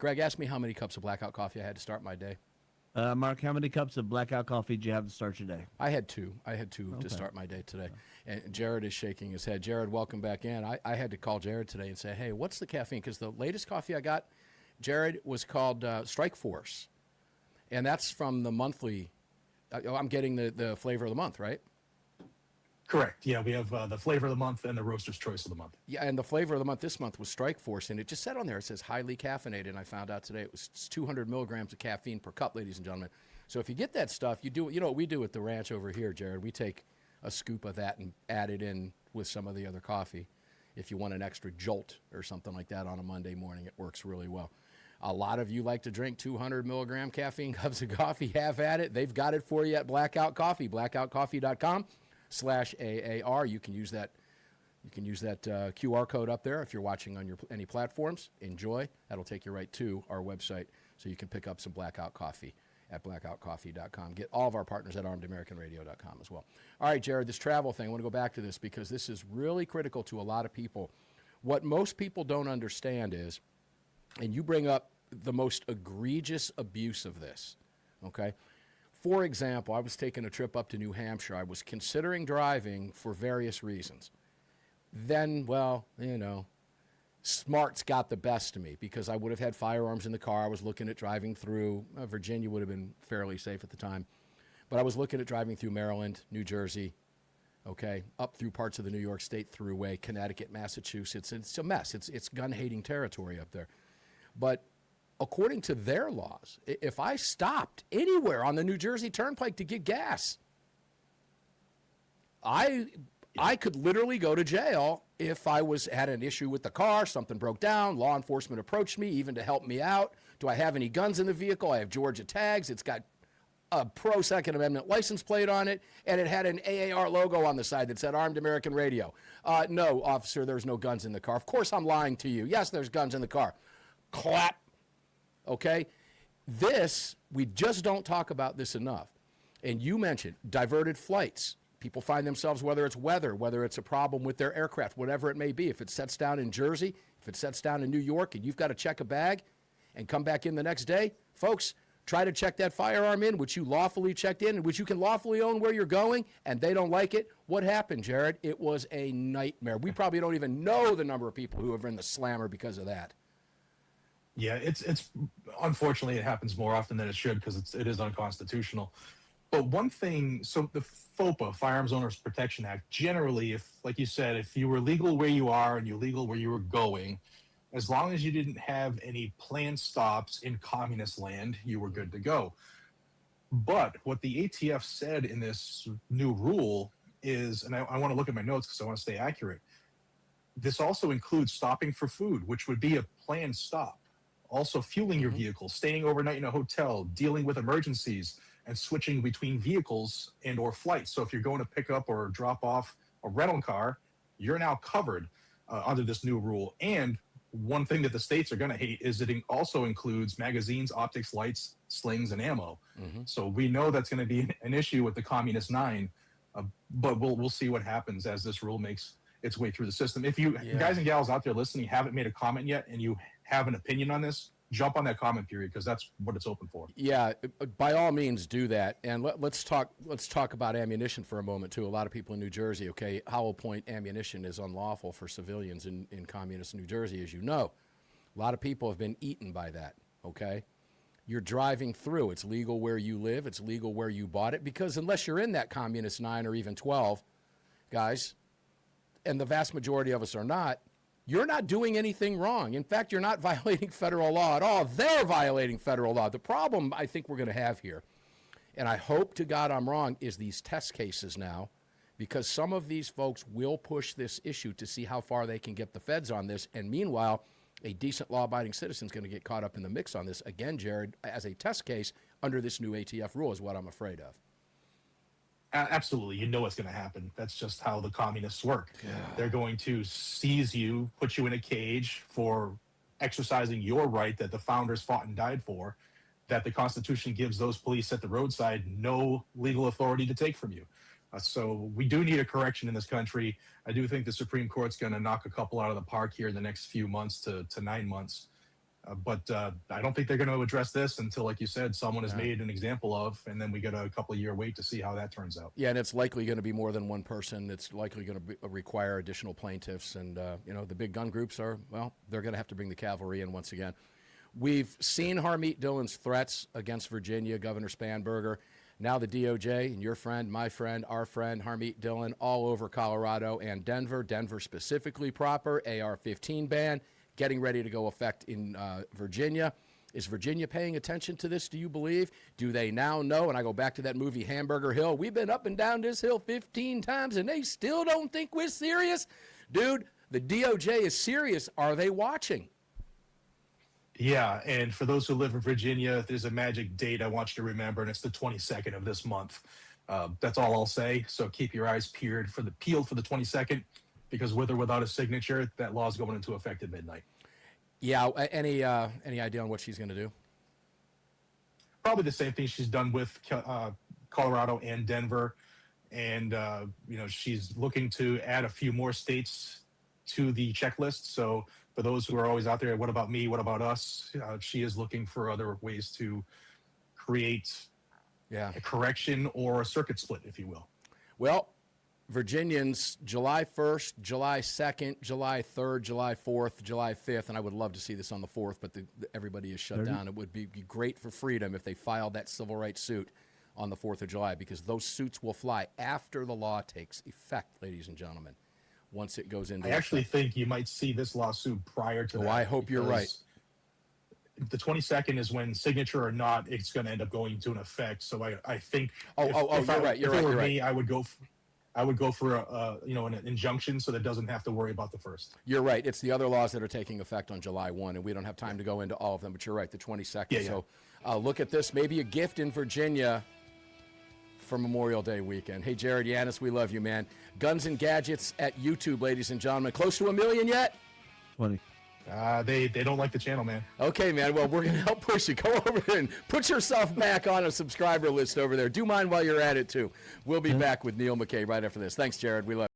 Greg, ask me how many cups of blackout coffee I had to start my day. Mark, how many cups of blackout coffee did you have to start your day? I had two. To start my day today. And Jared is shaking his head. Jared, welcome back in. I had to call Jared today and say, hey, what's the caffeine? Because the latest coffee I got, Jared, was called Strike Force. And that's from the monthly. I'm getting the flavor of the month, right? Correct. Yeah, we have the flavor of the month and the roaster's choice of the month. Yeah, and the flavor of the month this month was Strike Force, and it just said on there, it says highly caffeinated, and I found out today it was 200 milligrams of caffeine per cup, ladies and gentlemen. So if you get that stuff, you know what we do at the ranch over here, Jared? We take a scoop of that and add it in with some of the other coffee. If you want an extra jolt or something like that on a Monday morning, it works really well. A lot of you like to drink 200 milligram caffeine cups of coffee. Have at it. They've got it for you at Blackout Coffee, blackoutcoffee.com/AAR. You can use that QR code up there if you're watching on any platforms. Enjoy. That'll take you right to our website so you can pick up some Blackout Coffee at blackoutcoffee.com. Get all of our partners at armedamericanradio.com as well. All right, Jared, this travel thing, I want to go back to this because this is really critical to a lot of people. What most people don't understand is, and you bring up the most egregious abuse of this, okay? For example, I was taking a trip up to New Hampshire. I was considering driving for various reasons. Then, well, smarts got the best of me because I would have had firearms in the car. I was looking at driving through. Virginia would have been fairly safe at the time. But I was looking at driving through Maryland, New Jersey, okay, up through parts of the New York State Thruway, Connecticut, Massachusetts. It's a mess. It's gun-hating territory up there. But according to their laws, if I stopped anywhere on the New Jersey Turnpike to get gas, I could literally go to jail if I had an issue with the car, something broke down, law enforcement approached me even to help me out. Do I have any guns in the vehicle? I have Georgia tags. It's got a pro Second Amendment license plate on it, and it had an AAR logo on the side that said Armed American Radio. No, officer, there's no guns in the car. Of course I'm lying to you. Yes, there's guns in the car. Clap. Okay? We just don't talk about this enough. And you mentioned diverted flights. People find themselves, whether it's weather, whether it's a problem with their aircraft, whatever it may be. If it sets down in Jersey, if it sets down in New York, and you've got to check a bag and come back in the next day, folks, try to check that firearm in, which you lawfully checked in, and which you can lawfully own where you're going, and they don't like it. What happened, Jared? It was a nightmare. We probably don't even know the number of people who have been in the slammer because of that. Yeah, it's unfortunately it happens more often than it should because it is unconstitutional. But one thing, so the FOPA, Firearms Owners Protection Act, generally, if, like you said, if you were legal where you are and you're legal where you were going, as long as you didn't have any planned stops in communist land, you were good to go. But what the ATF said in this new rule is, and I want to look at my notes because I want to stay accurate, this also includes stopping for food, which would be a planned stop. Also fueling your vehicle, staying overnight in a hotel, dealing with emergencies, and switching between vehicles and or flights. So if you're going to pick up or drop off a rental car, you're now covered under this new rule. And one thing that the states are going to hate is it also includes magazines, optics, lights, slings, and ammo. Mm-hmm. So we know that's going to be an issue with the Communist 9, but we'll see what happens as this rule makes its way through the system. If you guys and gals out there listening haven't made a comment yet and you have an opinion on this, jump on that comment period because that's what it's open for. Yeah, by all means do that. And let's talk about ammunition for a moment too. A lot of people in New Jersey, okay, Howell Point ammunition is unlawful for civilians in communist New Jersey, as you know. A lot of people have been eaten by that, okay? You're driving through. It's legal where you live. It's legal where you bought it because unless you're in that communist 9 or even 12, guys, and the vast majority of us are not, you're not doing anything wrong. In fact, you're not violating federal law at all. They're violating federal law. The problem I think we're going to have here, and I hope to God I'm wrong, is these test cases now, because some of these folks will push this issue to see how far they can get the feds on this. And meanwhile, a decent law-abiding citizen is going to get caught up in the mix on this. Again, Jared, as a test case under this new ATF rule is what I'm afraid of. Absolutely. You know what's going to happen. That's just how the communists work. Yeah. They're going to seize you, put you in a cage for exercising your right that the founders fought and died for, that the Constitution gives those police at the roadside no legal authority to take from you. So we do need a correction in this country. I do think the Supreme Court's going to knock a couple out of the park here in the next few months to 9 months. But I don't think they're going to address this until, like you said, someone is made an example of, and then we get a couple of year wait to see how that turns out. Yeah, and it's likely going to be more than one person. It's likely going to require additional plaintiffs. And, the big gun groups they're going to have to bring the cavalry in once again. We've seen Harmeet Dillon's threats against Virginia, Governor Spanberger. Now the DOJ and your friend, my friend, our friend, Harmeet Dillon, all over Colorado and Denver. Denver specifically proper, AR-15 ban, getting ready to go effect in Virginia. Is Virginia paying attention to this, do you believe? Do they now know? And I go back to that movie Hamburger Hill. We've been up and down this hill 15 times, and they still don't think we're serious? Dude, the DOJ is serious. Are they watching? Yeah, and for those who live in Virginia, there's a magic date I want you to remember, and it's the 22nd of this month. That's all I'll say. So keep your eyes peeled for the 22nd, because with or without a signature, that law is going into effect at midnight. Yeah. Any idea on what she's going to do? Probably the same thing she's done with Colorado and Denver, and she's looking to add a few more states to the checklist. So for those who are always out there, what about me? What about us? She is looking for other ways to create a correction or a circuit split, if you will. Well, Virginians, July 1st, July 2nd, July 3rd, July 4th, July 5th, and I would love to see this on the 4th, but everybody is shut down. It would be great for freedom if they filed that civil rights suit on the 4th of July, because those suits will fly after the law takes effect, ladies and gentlemen, once it goes into I actually think you might see this lawsuit prior to that. I hope you're right. The 22nd is when, signature or not, it's going to end up going into an effect. So I think you're right. I would go for an injunction so that it doesn't have to worry about the first. You're right. It's the other laws that are taking effect on July 1, and we don't have time to go into all of them, but you're right, the 22nd. Yeah, so look at this, maybe a gift in Virginia for Memorial Day weekend. Hey, Jared Yanis, we love you, man. Guns and Gadgets at YouTube, ladies and gentlemen. Close to 1 million yet? 20. They don't like the channel, man. Okay, man. Well, we're going to help push it. Go over there and put yourself back on a subscriber list over there. Do mine while you're at it, too. We'll be back with Neil McKay right after this. Thanks, Jared. We love you.